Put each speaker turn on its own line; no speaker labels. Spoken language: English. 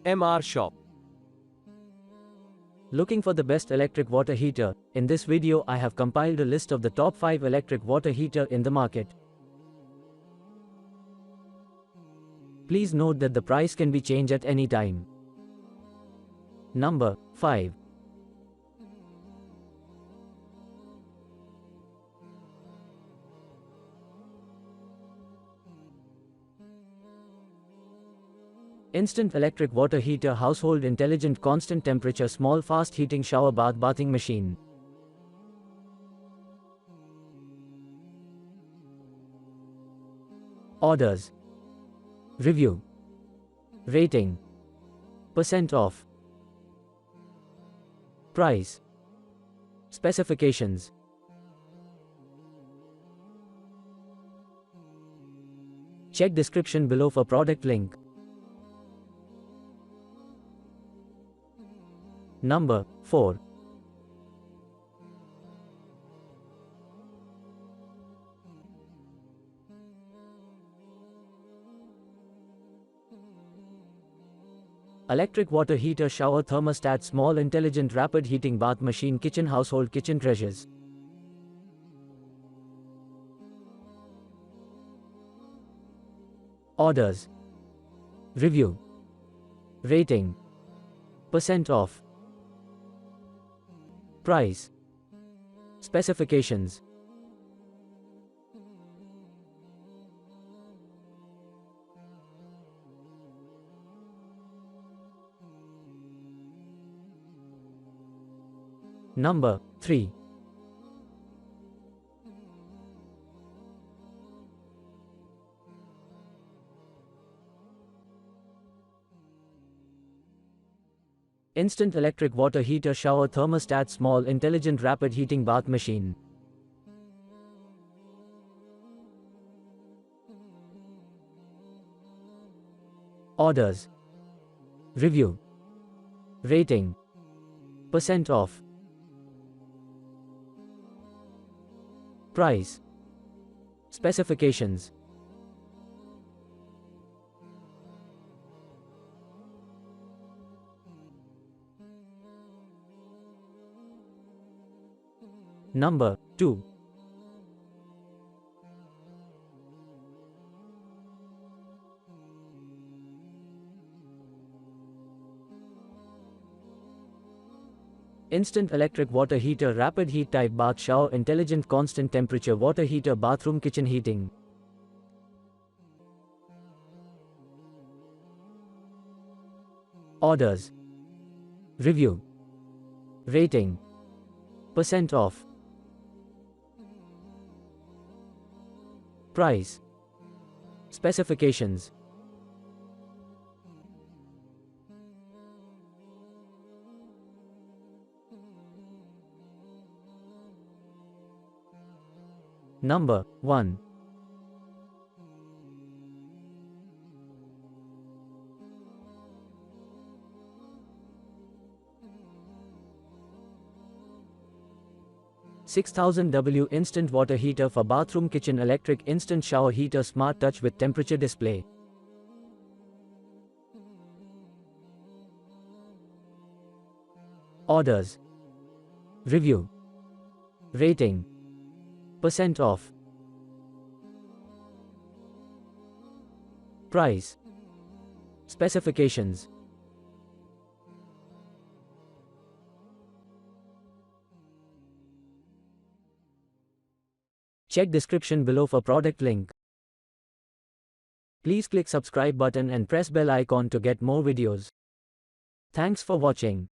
MR Shop.
Looking for the best electric water heater? In this video I have compiled a list of the top 5 electric water heater in the market. Please note that the price can be changed at any time. Number 5. Instant electric water heater, household intelligent constant temperature, small fast heating shower bathing machine. Orders. Review. Rating. Percent off. Price. Specifications. Check description below for product link. Number 4. Electric water heater shower thermostat, small intelligent rapid heating bath machine, kitchen household kitchen treasures. Orders. Review. Rating. Percent off. Price. Specifications. Number 3. Instant electric water heater shower thermostat, small intelligent rapid heating bath machine. Orders. Review. Rating. Percent off. Price. Specifications. Number 2. Instant electric water heater, rapid heat type bath shower, intelligent constant temperature water heater, bathroom kitchen heating. Orders. Review. Rating. Percent off. Price. Specifications. Number 1. $6,000 instant water heater for bathroom kitchen, electric instant shower heater, smart touch with temperature display. Orders. Review. Rating. Percent off. Price. Specifications. Check description below for product link. Please click subscribe button and press bell icon to get more videos. Thanks for watching.